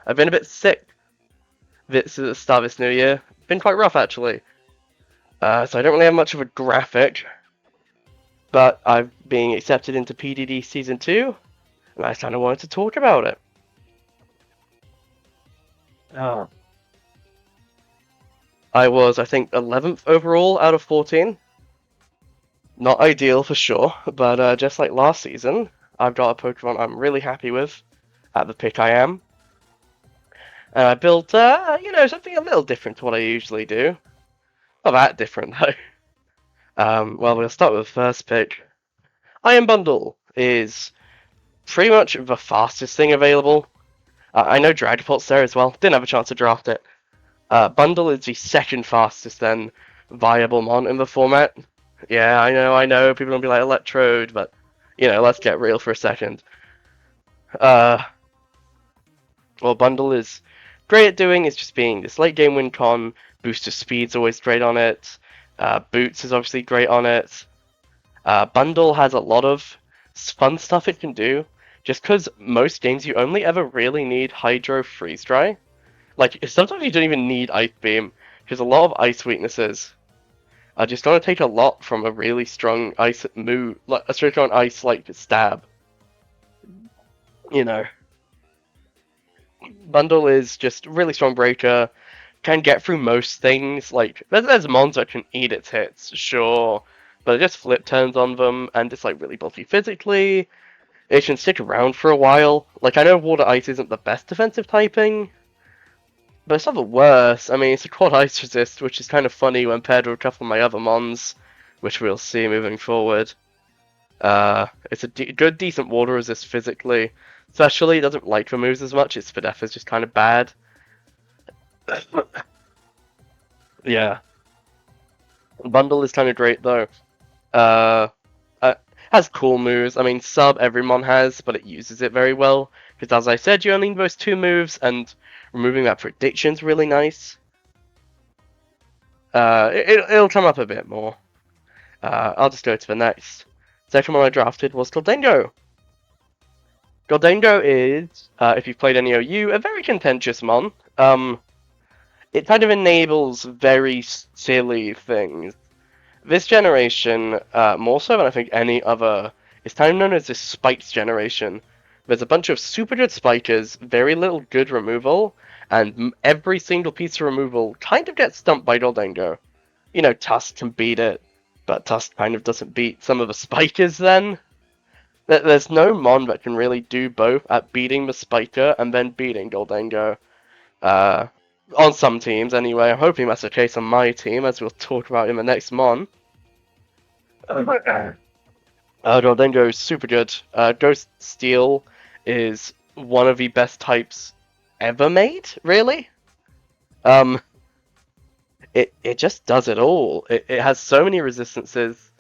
I've been a bit sick this at the start of this new year. Been quite rough, actually. So I don't really have much of a graphic, but I've been accepted into PDD Season 2, and I kind of wanted to talk about it. Oh. I was, I think, 11th overall out of 14. Not ideal for sure, but just like last season, I've got a Pokemon I'm really happy with at the pick I am. And I built, something a little different to what I usually do. Not that different, though. Well, we'll start with the first pick. Iron Bundle is pretty much the fastest thing available. I know Dragapult's there as well. Didn't have a chance to draft it. Bundle is the second fastest then viable mon in the format. Yeah, I know. People don't be like Electrode, but let's get real for a second. What Bundle is great at doing is just being this late game win con. Booster Speed's always great on it. Boots is obviously great on it. Bundle has a lot of fun stuff it can do. Just because most games you only ever really need Hydro Freeze Dry. Like, sometimes you don't even need Ice Beam, because a lot of ice weaknesses are just going to take a lot from a really strong ice move, like a straight on ice like stab. Bundle is just really strong breaker, can get through most things. Like, there's mons that can eat its hits, sure, but it just flip turns on them, and it's like really bulky physically. It can stick around for a while. Like, I know Water Ice isn't the best defensive typing, but it's not the worst. I mean, it's a quad ice resist, which is kind of funny when paired with a couple of my other mons, which we'll see moving forward. It's a good, decent water resist physically. Especially, it doesn't like the moves as much. Its Spadef is just kind of bad. Yeah. Bundle is kind of great though. Has cool moves. I mean, sub everyone has, but it uses it very well. Because as I said, you only need those two moves, and removing that prediction's really nice. It'll come up a bit more. I'll just go to the next. Second one I drafted was Goldengo. Goldengo is, if you've played any OU, a very contentious mon. It kind of enables very silly things. This generation, more so than I think any other, is kind of known as the spikes generation. There's a bunch of super good spikers, very little good removal, and every single piece of removal kind of gets stumped by Goldengo. Tusk can beat it, but Tusk kind of doesn't beat some of the spikers then. There's no mon that can really do both at beating the spiker and then beating Goldengo. On some teams, anyway. I'm hoping that's the case on my team, as we'll talk about in the next mon. Goldengo is super good. Ghost Steel is one of the best types ever made, really. It just does it all. It has so many resistances,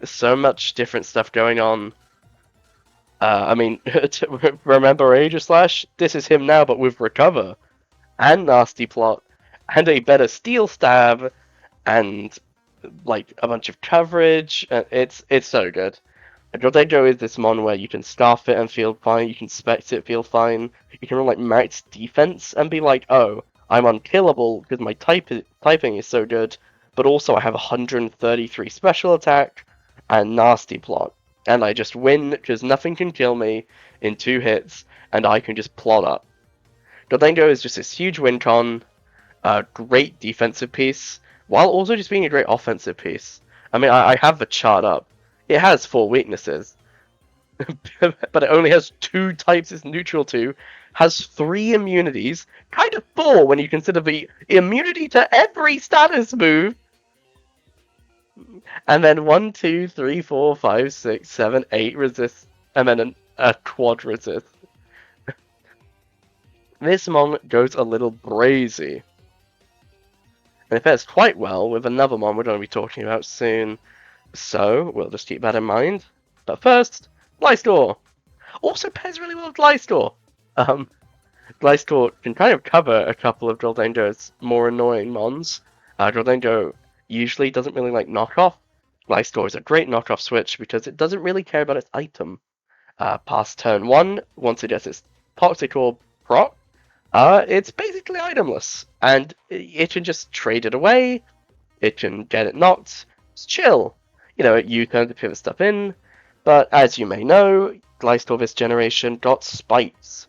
so much different stuff going on. I mean, remember Aegislash? This is him now, but with Recover, and Nasty Plot, and a better Steel Stab, and like a bunch of coverage. It's so good. Goldengo is this mon where you can Scarf it and feel fine, you can Spect it, feel fine, you can run like max defense and be like, oh, I'm unkillable because my typing is so good, but also I have 133 special attack and Nasty Plot. And I just win because nothing can kill me in 2 hits, and I can just plot up. Goldengo is just this huge win con, a great defensive piece, while also just being a great offensive piece. I mean, I have the chart up. It has 4 weaknesses, but it only has 2 types it's neutral to, has 3 immunities, kind of 4 when you consider the immunity to every status move, and then 1, 2, 3, 4, 5, 6, 7, 8 resist, and then a quad resist. This mon goes a little brazy. And it pairs quite well with another mon we're going to be talking about soon. So, we'll just keep that in mind. But first, Gliscor! Also pairs really well with Gliscor! Gliscor can kind of cover a couple of Goldengo's more annoying mons. Goldengo usually doesn't really like knockoff. Gliscor is a great knockoff switch because it doesn't really care about its item. Past turn 1, once it gets its Toxic Orb proc, It's basically itemless, and it can just trade it away. It can get it knocked. It's chill. You turn the pivot stuff in, but as you may know, Gleistor this generation got spites,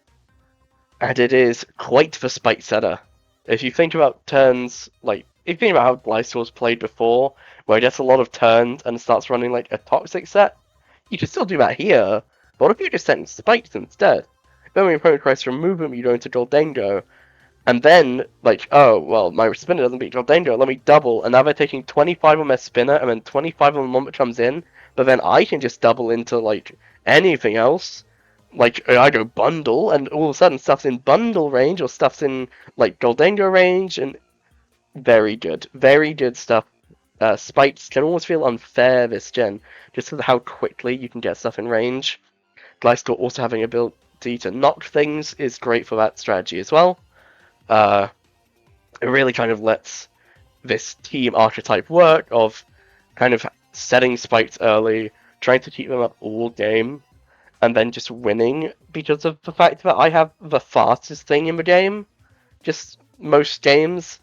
and it is quite the spite setter. If you think about turns, like if you think about how Gleistor's played before, where it gets a lot of turns and starts running like a toxic set, you can still do that here. But what if you just sent spikes instead? Then when your opponent tries to remove them, you go into Goldango, and then, like, oh, well, my spinner doesn't beat Goldango, let me double, and now they're taking 25 on my spinner, and then 25 on the moment comes in, but then I can just double into, like, anything else. Like, I go bundle, and all of a sudden stuff's in bundle range, or stuff's in, like, Goldango range, and very good. Very good stuff. Spites can almost feel unfair this gen, just because of how quickly you can get stuff in range. Gleistor also having ability to knock things is great for that strategy as well. It really kind of lets this team archetype work of kind of setting spikes early, trying to keep them up all game, and then just winning because of the fact that I have the fastest thing in the game, just most games,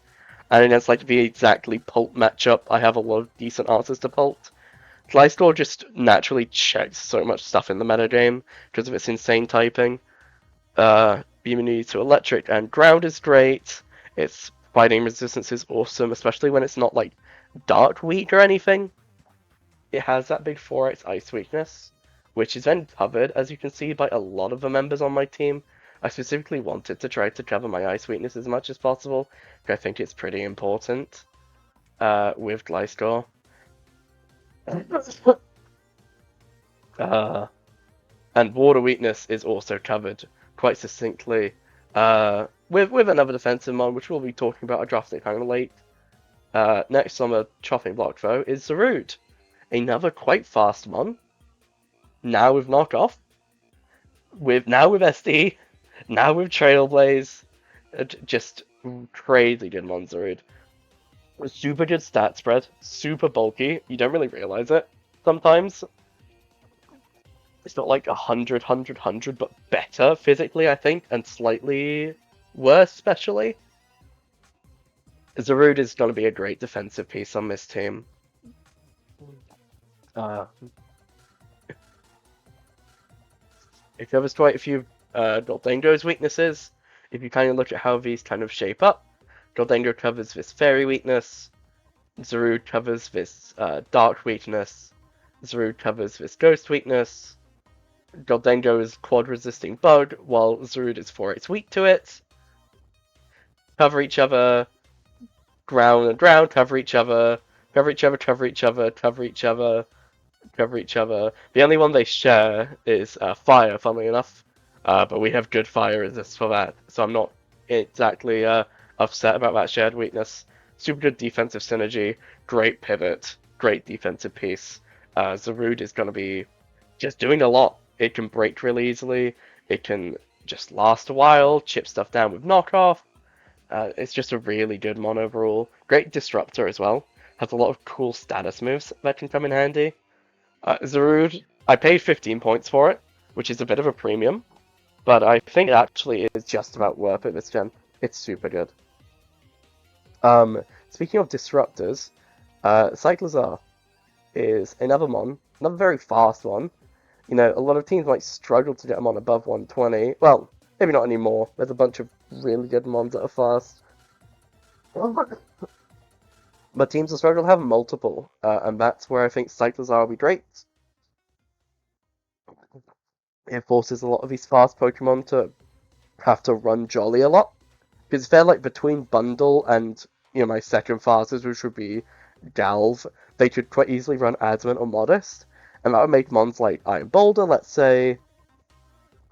and against like the exactly Pult matchup, I have a lot of decent answers to Pult. Gleistor just naturally checks so much stuff in the metagame because of its insane typing. Immunity to electric and ground is great. Its fighting resistance is awesome, especially when it's not like dark weak or anything. It has that big 4x ice weakness, which is then covered, as you can see, by a lot of the members on my team. I specifically wanted to try to cover my ice weakness as much as possible, because I think it's pretty important with Gleistor. And water weakness is also covered quite succinctly with another defensive mon, which we'll be talking about. I drafted it kind of late. Next on the chopping block, though, is Zarud. Another quite fast mon. Now with knockoff. Now with SD. Now with Trailblaze. Just crazy good mon, Zarud. Super good stat spread. Super bulky. You don't really realize it sometimes. It's not like 100, 100, 100, but better physically, I think, and slightly worse, especially. Zarud is going to be a great defensive piece on this team. It covers quite a few Goldango's weaknesses. If you kind of look at how these kind of shape up, Goldango covers this fairy weakness, Zarud covers this dark weakness, Zarud covers this ghost weakness, Goldango is quad resisting bug, while Zarud is 4x weak to it. Cover each other, ground and ground, cover each other, cover each other, cover each other, cover each other, cover each other. The only one they share is fire, funnily enough. But we have good fire resist for that, so I'm not exactly upset about that shared weakness. Super good defensive synergy, great pivot, great defensive piece. Zarud is going to be just doing a lot. It can break really easily. It can just last a while, chip stuff down with knockoff. It's just a really good mon overall. Great disruptor as well. Has a lot of cool status moves that can come in handy. Zarud, I paid 15 points for it, which is a bit of a premium, but I think it actually is just about worth it this gen. It's super good. Speaking of disruptors, Cyclozar is another mon, another very fast one. A lot of teams might struggle to get them on above 120. Well, maybe not anymore. There's a bunch of really good mons that are fast. But teams will struggle to have multiple, and that's where I think Cyclozar will be great. It forces a lot of these fast Pokemon to have to run Jolly a lot. Because if they're like between Bundle and, my second fastest, which would be Galv, they could quite easily run Adamant or Modest. And that would make mons like Iron Boulder, let's say,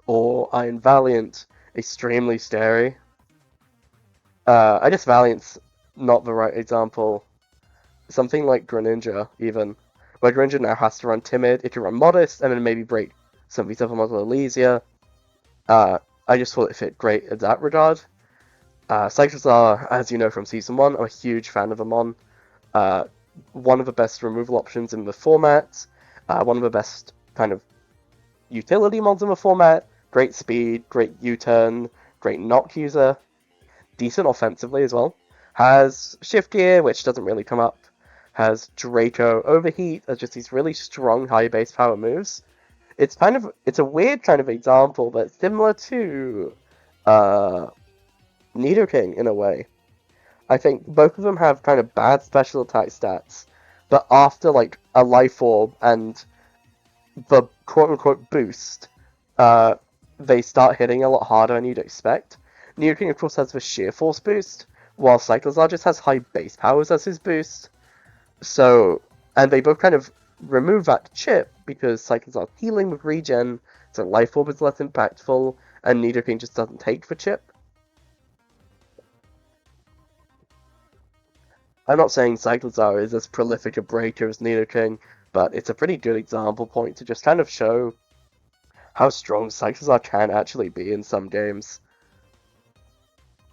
or Iron Valiant extremely scary. I guess Valiant's not the right example. Something like Greninja, even. Where Greninja now has to run Timid, it can run Modest, and then maybe break some of these other mons a little easier. I just thought it fit great in that regard. Cyclozar, as you know from Season 1, I'm a huge fan of the mon. One of the best removal options in the format. One of the best kind of utility mons in the format. Great speed, great U-turn, great knock user, decent offensively as well. Has shift gear, which doesn't really come up. Has Draco overheat, as just these really strong high base power moves. It's a weird kind of example, but similar to uh Nidoking in a way. I think both of them have kind of bad special attack stats, but after like a life orb and the quote unquote boost, uh, they start hitting a lot harder than you'd expect. Nidoking, of course, has the sheer force boost, while Cyclozar just has high base powers as his boost. So, and they both kind of remove that chip because Cyclozar's healing with regen, so life orb is less impactful, and Nidoking just doesn't take the chip. I'm not saying Cyclozar is as prolific a breaker as Nidoking, but it's a pretty good example point to just kind of show how strong Cyclozar can actually be in some games.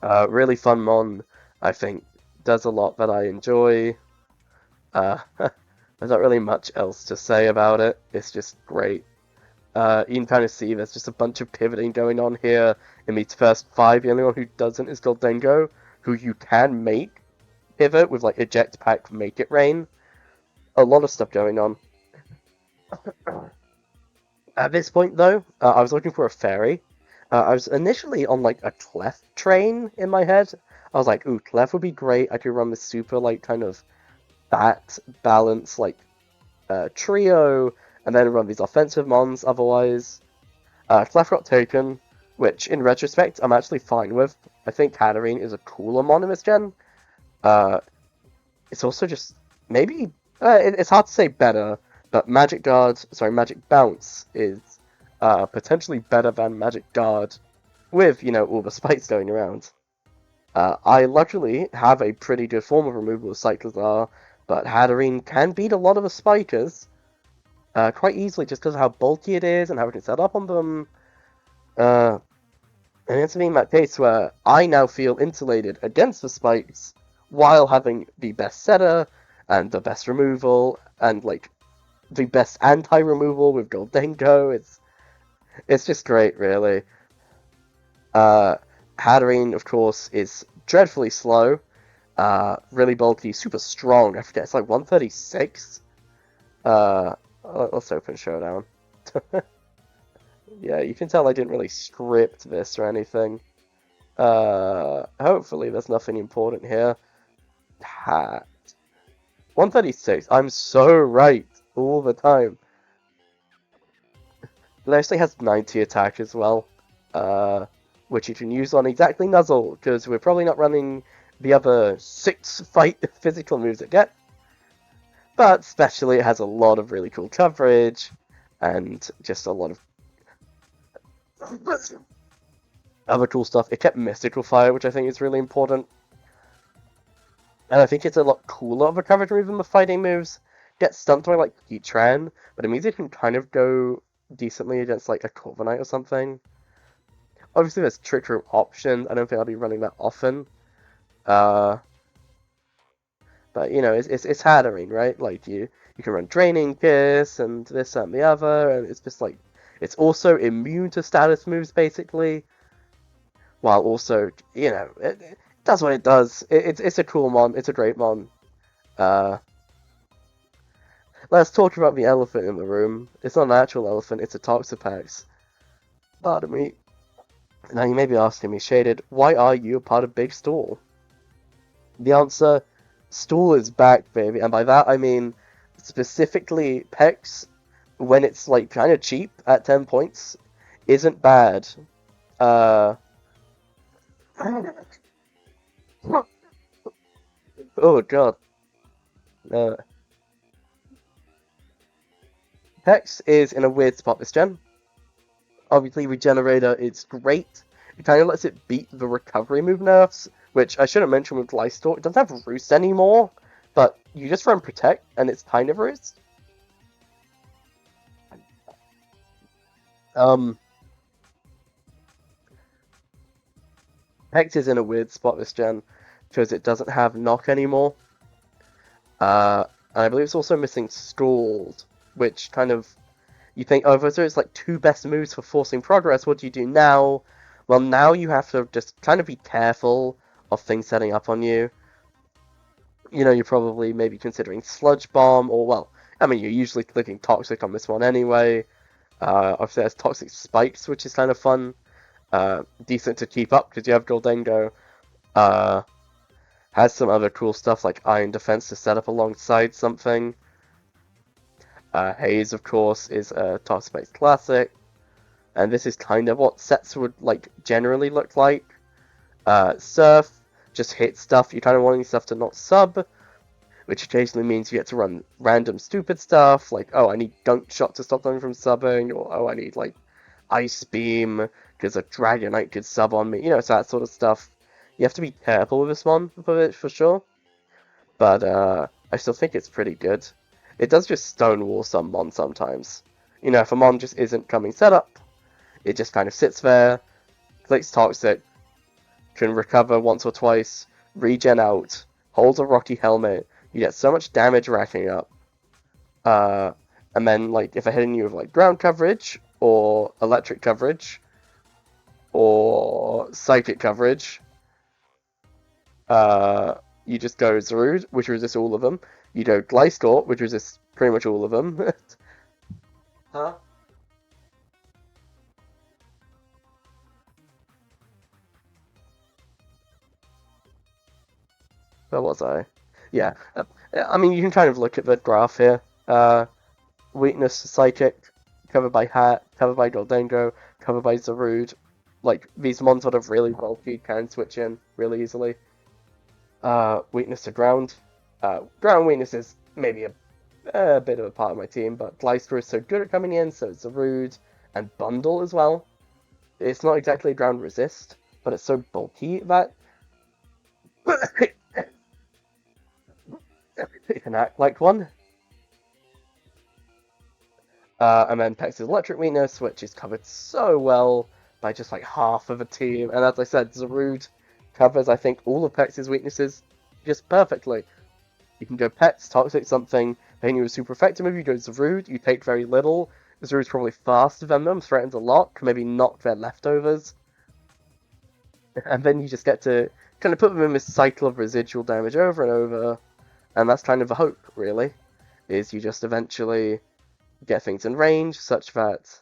Really fun mon, I think, does a lot that I enjoy. There's not really much else to say about it. It's just great. You can kind of see there's just a bunch of pivoting going on here in these first 5. The only one who doesn't is Goldengo, who you can make pivot with like eject pack, make it rain. A lot of stuff going on. At this point, though, I was looking for a fairy. I was initially on like a Clef train in my head. I was like, ooh, Clef would be great. I could run this super like kind of bat balance like trio, and then run these offensive mons. Otherwise, Clef got taken, which in retrospect I'm actually fine with. I think Hatterene is a cooler mon in this gen. It's also just maybe it's hard to say better, but Magic Bounce is potentially better than Magic Guard with, all the spikes going around. I luckily have a pretty good form of removal with Cyclozar, but Hatterene can beat a lot of the spikers quite easily just because of how bulky it is and how it can set up on them. And it's been that case where I now feel insulated against the spikes while having the best setter and the best removal and like the best anti-removal with Goldengo. It's just great, really. Hatterene, of course, is dreadfully slow, really bulky, super strong. I forget, it's like 136. Let's open Showdown. Yeah, you can tell I didn't really script this or anything. Hopefully there's nothing important here. Hat. 136. I'm so right all the time. It actually has 90 attack as well, which you can use on exactly Nuzzle, because we're probably not running the other 6 fight physical moves it get. But especially it has a lot of really cool coverage, and just a lot of other cool stuff. It kept Mystical Fire, which I think is really important. And I think it's a lot cooler of a coverage move than the fighting moves. Get stunned by like Heatran, but it means it can kind of go decently against like a Corviknight or something. Obviously there's Trick Room options. I don't think I'll be running that often. But it's Hatterene, right? Like you can run Draining Kiss and this and the other, and it's just like it's also immune to status moves basically, while also it does what it does. It's a cool mon. It's a great mon. Let's talk about the elephant in the room. It's not an actual elephant. It's a Toxapex. Pardon me. Now you may be asking me, Shaded, why are you a part of Big Stool? The answer, Stool is back, baby, and by that I mean specifically Pex, when it's like kind of cheap at 10 points, isn't bad. Oh god. Pex is in a weird spot this gen. Obviously, Regenerator is great. It kind of lets it beat the recovery move nerfs, which I shouldn't mention with Glistor. It doesn't have Roost anymore, but you just run Protect, and it's kind of Roost. Pex is in a weird spot this gen, because it doesn't have Knock anymore. And I believe it's also missing Scald, which kind of... You think, oh, those are its like 2 best moves for forcing progress, what do you do now? Well, now you have to just kind of be careful of things setting up on you. You know, you're probably maybe considering Sludge Bomb, or, well, I mean, you're usually clicking Toxic on this one anyway. Obviously, there's Toxic Spikes, which is kind of fun. Decent to keep up because you have Goldengo. Uh, has some other cool stuff like Iron Defense to set up alongside something. Haze, of course, is a Toxic classic. And this is kind of what sets would like generally look like. Surf just hit stuff. You're kind of wanting stuff to not sub, which occasionally means you get to run random stupid stuff like, oh, I need Gunk Shot to stop them from subbing, or oh, I need like Ice Beam because a Dragonite could sub on me. You know, it's that sort of stuff. You have to be careful with this one for sure, but I still think it's pretty good. It does just stonewall some Mon sometimes. You know, if a Mon just isn't coming set up, it just kind of sits there, clicks Toxic, can recover once or twice, regen out, holds a Rocky Helmet. You get so much damage racking up. And then, like, if they're hitting you with, like, ground coverage, or electric coverage, or psychic coverage, you just go Zarude, which resists all of them. You go Gliscor, which resists pretty much all of them. Huh? Where was I? Yeah. I mean, you can kind of look at the graph here. Weakness Psychic, covered by Hat, covered by Goldengo, covered by Zarude. Like, these mons that are really bulky can switch in really easily. Weakness to Ground. Ground weakness is maybe a bit of a part of my team, but Gleister is so good at coming in, so Zarude and Bundle as well. It's not exactly ground resist, but it's so bulky that it can act like one. And then Pex's Electric Weakness, which is covered so well by just like half of a team. And as I said, Zarude covers, I think, all of Pex's weaknesses just perfectly. You can go Pex, Toxic something, then you a super effective move, you go Zarude, you take very little. Zarude's probably faster than them, threatens a lot, can maybe knock their leftovers. And then you just get to kind of put them in this cycle of residual damage over and over. And that's kind of the hope, really, is you just eventually get things in range, such that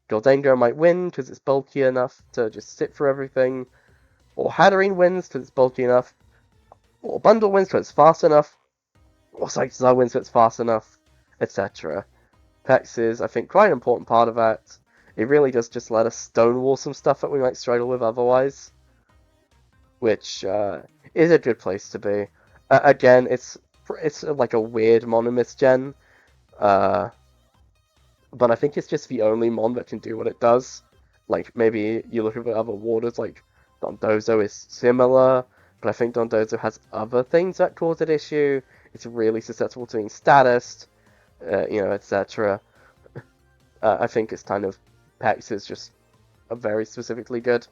Goldengo might win because it's bulky enough to just sit for everything, or Hatterene wins because it's bulky enough, or Bundle wins because it's fast enough, or Cyclizar wins because it's fast enough, etc. Pex is, I think, quite an important part of that. It really does just let us stonewall some stuff that we might struggle with otherwise, which is a good place to be. Again, it's like a weird monomyth gen, but I think it's just the only mon that can do what it does. Like, maybe you look at the other waters, like Dondozo is similar, but I think Dondozo has other things that cause an issue. It's really susceptible to being statused, etc. I think it's kind of, Pex is just very specifically good.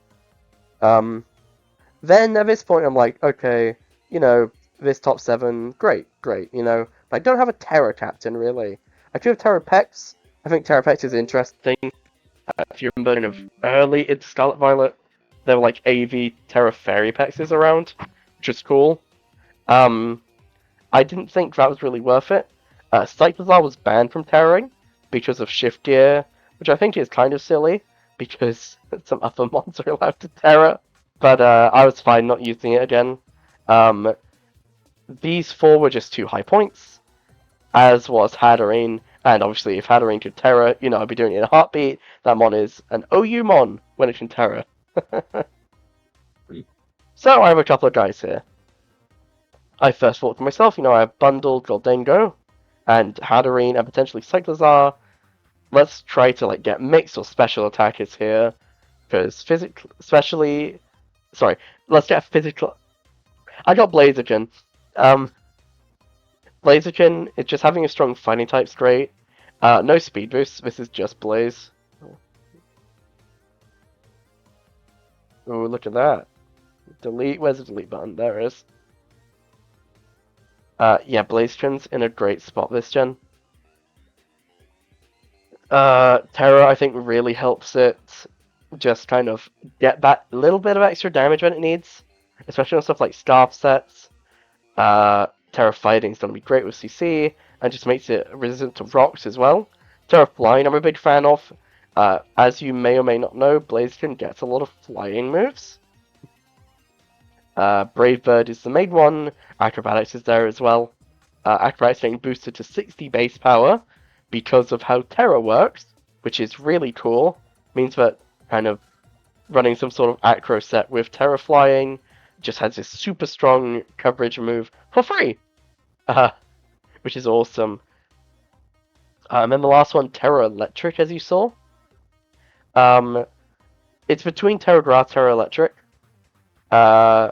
Then at this point I'm like, okay, this top 7, great, but I don't have a Terra Captain, really. I do have Terra Pex. I think Terra Pex is interesting. If you remember, kind of early in Scarlet Violet, there were like AV Terra Fairy Pexes around, which is cool. I didn't think that was really worth it. Cyclizar was banned from Terraing because of Shift Gear, which I think is kind of silly, because some other mons are allowed to Terra. But I was fine not using it again. These 4 were just too high points, as was Hatterene, and obviously if Hatterene could Terra, I'd be doing it in a heartbeat. That mon is an OU mon when it can Terra. So I have a couple of guys here. I first thought for myself, I have Bundle, Goldengo, and Hatterene, and potentially Cyclizar. Let's try to get mixed or special attackers here, because let's get physical. I got Blaziken. Blaziken, it's just having a strong fighting type's great. No speed boost, this is just Blaze. Ooh, look at that. Delete, where's the delete button? There it is. Yeah, Blaziken's in a great spot this gen. Terra, I think, really helps it. just kind of get that little bit of extra damage when it needs, especially on stuff like Scarf sets. Terra Fighting is going to be great with CC, and just makes it resistant to rocks as well. Terra Flying I'm a big fan of. As you may or may not know, Blaziken gets a lot of flying moves. Brave Bird is the main one, Acrobatics is there as well. Acrobatics getting boosted to 60 base power because of how Terra works, which is really cool. Means that kind of running some sort of acro set with Terra Flying just has this super strong coverage move for free, uh, which is awesome. And then the last one, Terra Electric, as you saw. Um, it's between Terra Grass, Terra Electric. I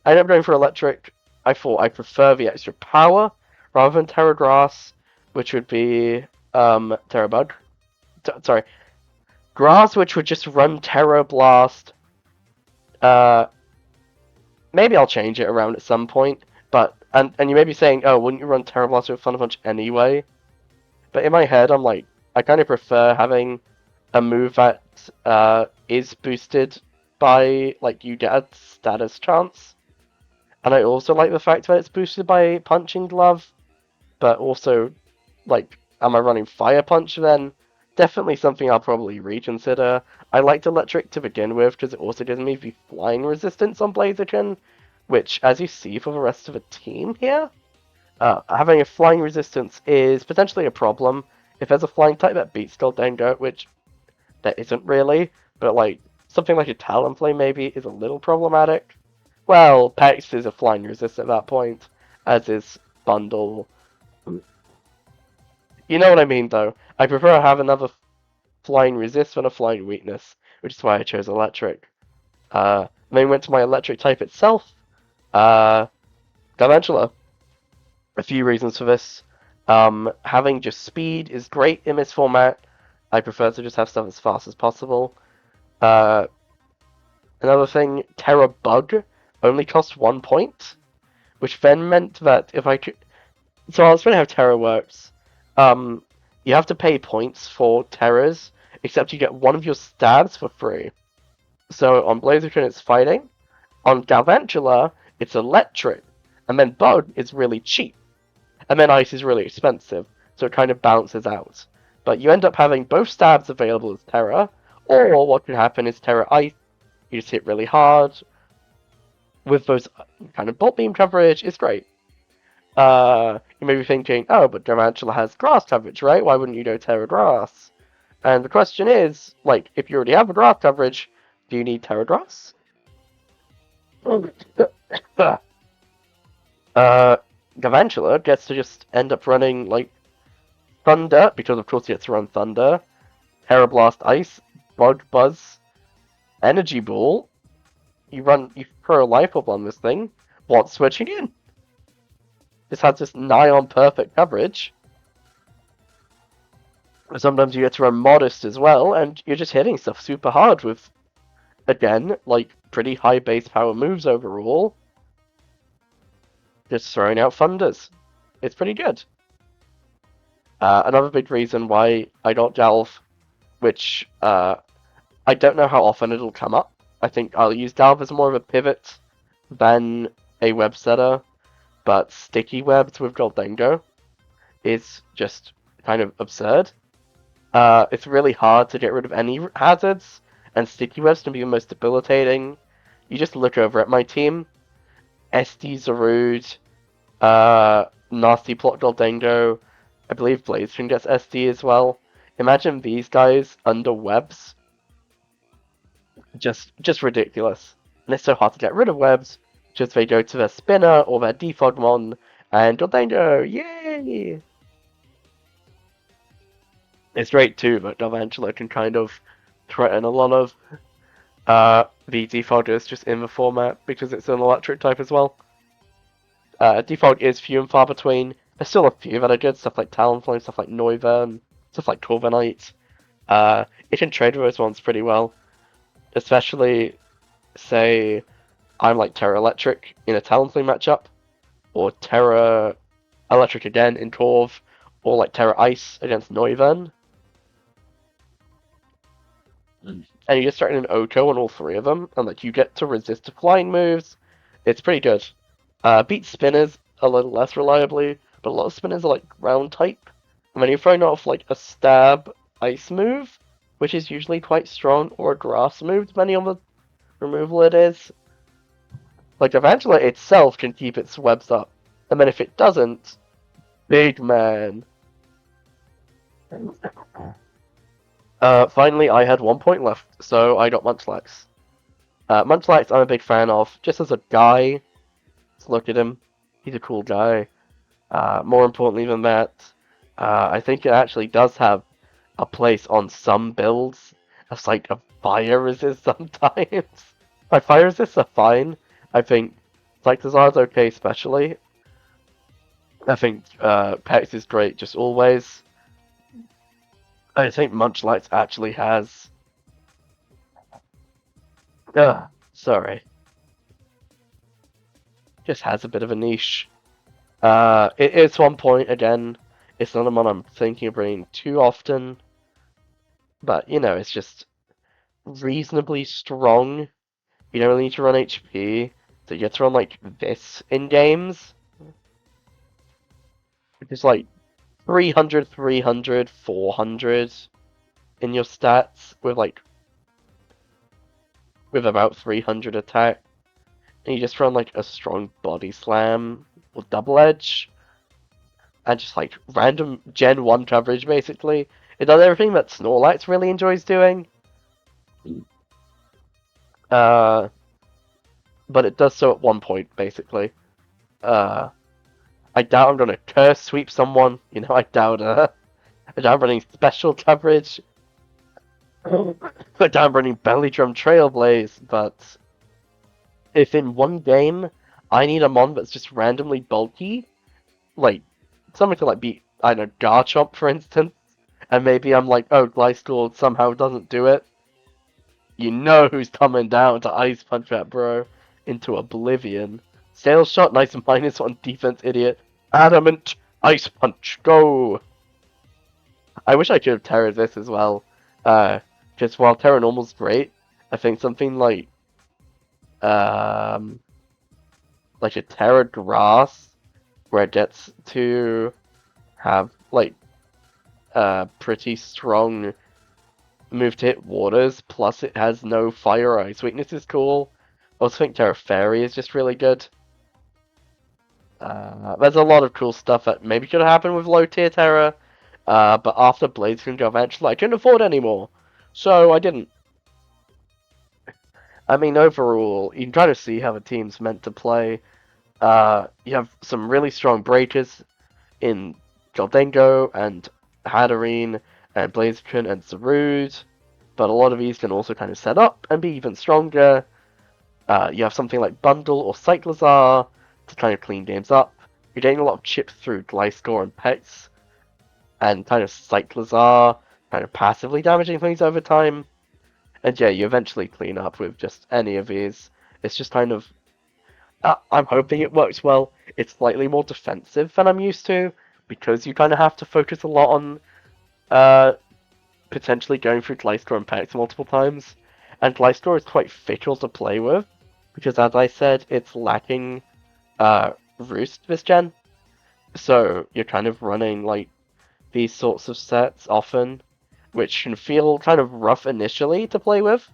ended up going for Electric. I thought I prefer the extra power rather than Terra Grass, which would be Terra Bug. Sorry, Grass, which would just run Terra Blast. Uh, Maybe I'll change it around at some point. But and you may be saying, oh, wouldn't you run Terra Blast with Thunder Punch anyway? But in my head, I'm like, I kind of prefer having a move that is boosted by like you get a status chance. And I also like the fact that it's boosted by Punching Glove, but also, like, am I running Fire Punch then? Definitely something I'll probably reconsider. I liked Electric to begin with because it also gives me the flying resistance on Blaziken, which, as you see for the rest of the team here, having a flying resistance is potentially a problem. If there's a flying type that beats Gholdengo, which there isn't really, but like something like a Talonflame maybe is a little problematic. Well, Pex is a flying resist at that point, as is Bundle. You know what I mean, though. I prefer to have another flying resist than a flying weakness, which is why I chose Electric. Then went to my Electric type itself. Galvantula. A few reasons for this. Having just speed is great in this format. I prefer to just have stuff as fast as possible. Another thing, Terra Bug only costs 1 point, which then meant that if I could... So I'll explain how Terra works. You have to pay points for Terras, except you get one of your stabs for free. So on Blaziken it's fighting, on Galvantula it's electric, and then Bug is really cheap, and then Ice is really expensive, so it kind of balances out. But you end up having both stabs available as Terra, or what can happen is Terra Ice, you just hit really hard, with those kind of bolt beam coverage, it's great. You may be thinking, oh, but Galvantula has grass coverage, right? Why wouldn't you go Terra Grass? And the question is, like, if you already have a grass coverage, do you need Terra Grass? Galvantula gets to just end up running, like, Thunder, because of course he gets to run Thunder, Terra Blast Ice, Bug Buzz, Energy Ball. You throw a Life Orb on this thing, what's switching in? This has just nigh on perfect coverage. Sometimes you get to run Modest as well, and you're just hitting stuff super hard with, again, like, pretty high base power moves overall. Just throwing out Thunders. It's pretty good. Another big reason why I got Delve, which I don't know how often it'll come up. I think I'll use Delve as more of a pivot than a web setter, but sticky webs with Gholdengo is just kind of absurd. It's really hard to get rid of any hazards, and sticky webs can be the most debilitating. You just look over at my team. SD Zarude, Nasty Plot Gholdengo, I believe Blaziken gets SD as well. Imagine these guys under webs. Just ridiculous. And it's so hard to get rid of webs, just they go to their spinner or their Defogmon, and Gholdengo, yay! It's great too, but Galvantula can kind of threaten a lot of the Defoggers just in the format because it's an electric type as well. Defog is few and far between. There's still a few that are good, stuff like Talonflame, stuff like Noivern, stuff like Corviknight. It can trade with those ones pretty well. Especially, say, I'm like Terra Electric in a Talonflame matchup, or Terra Electric again in Corv, or like Terra Ice against Noivern. and you just start an Oko on all three of them, and like you get to resist to flying moves. It's pretty good. Beat spinners a little less reliably, but a lot of spinners are like ground type. And then you're throwing off like a stab ice move, which is usually quite strong, or a grass move, depending on the removal it is. Like Evangela itself can keep its webs up, and then if it doesn't, big man. Finally, I had 1 point left, so I got Munchlax. Munchlax, I'm a big fan of, just as a guy. Let's look at him. He's a cool guy. More importantly than that, I think it actually does have a place on some builds as like a fire resist sometimes. My fire resists are fine. I think Cyclozar's okay, especially. I think Pex is great, just always. I think Munchlax actually has. Sorry. Just has a bit of a niche. It's 1 point again. It's not a mon I'm thinking of bringing too often, but you know, it's just reasonably strong. You don't really need to run HP, so you get to run like this in games, which is like 300, 300, 400 in your stats with about 300 attack, and you just run like a strong body slam or double edge, and just like random Gen 1 coverage basically. It does everything that Snorlax really enjoys doing. But it does so at 1 point, basically. I doubt I'm gonna curse sweep someone. You know, I doubt I'm running special coverage. I doubt I'm running belly drum trailblaze, but if in one game I need a mon that's just randomly bulky, like someone could like beat I don't know Garchomp for instance, and maybe I'm like, oh, Gliscor somehow doesn't do it. You know who's coming down to Ice Punch that bro into oblivion. Sales shot, nice and -1 defense, idiot. Adamant Ice Punch, go! I wish I could have Terra this as well. Because while Terra Normal's great, I think something like a Terra Grass, where it gets to have like pretty strong move to hit waters, plus it has no fire or ice weakness is cool. I also think Terra Fairy is just really good. There's a lot of cool stuff that maybe could have happened with low tier Terra, but after Blades can go eventually, I couldn't afford anymore, so I didn't. I mean, overall, you can kind of see how the team's meant to play. You have some really strong breakers in Goldengo and Hatterene and Blaziken and Zarude, but a lot of these can also kind of set up and be even stronger. You have something like Bundle or Cyclozar to kind of clean games up. You're getting a lot of chips through Gliscor and Pex, and kind of Cyclozar kind of passively damaging things over time. And yeah, you eventually clean up with just any of these. It's just kind of... I'm hoping it works well. It's slightly more defensive than I'm used to, because you kind of have to focus a lot on potentially going through Gliscor and Pex multiple times. And Gliscor is quite fickle to play with, because as I said, it's lacking Roost this gen. So you're kind of running like these sorts of sets often, which can feel kind of rough initially to play with,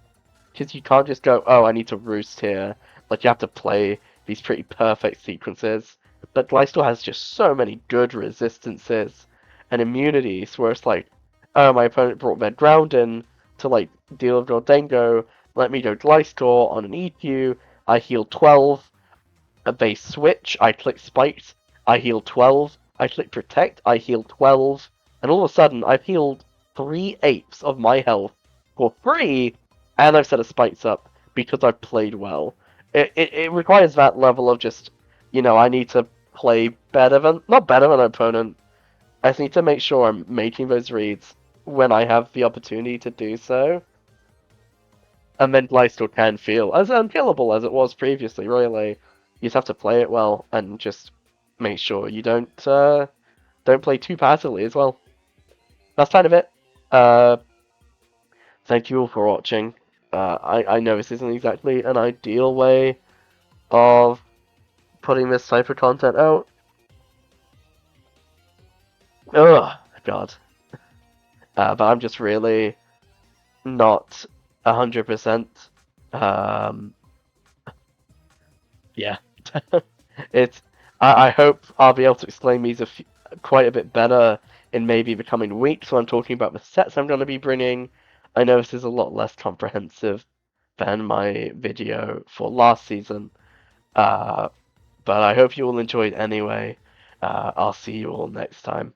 because you can't just go, oh, I need to Roost here. Like, you have to play these pretty perfect sequences. But Gliscor has just so many good resistances and immunities where it's like, oh, my opponent brought their ground in to like deal with Goldengo, let me go Gliscor on an EQ, I heal 12, they switch, I click Spiked, I heal 12, I click Protect, I heal 12, and all of a sudden I've healed 3/8 of my health for free, and I've set a Spikes up because I've played well. It requires that level of just, you know, I need to play better than, not better than an opponent, I just need to make sure I'm making those reads when I have the opportunity to do so. And then Gliscor can feel as unkillable as it was previously, really. You just have to play it well and just make sure you don't play too passively as well. That's kind of it. Thank you all for watching. I know this isn't exactly an ideal way of putting this type of content out. Ugh, God. But I'm just really not 100%. Um, yeah. it's. I hope I'll be able to explain these quite a bit better in maybe the coming weeks when I'm talking about the sets I'm going to be bringing. I know this is a lot less comprehensive than my video for last season, but I hope you all enjoyed anyway. I'll see you all next time.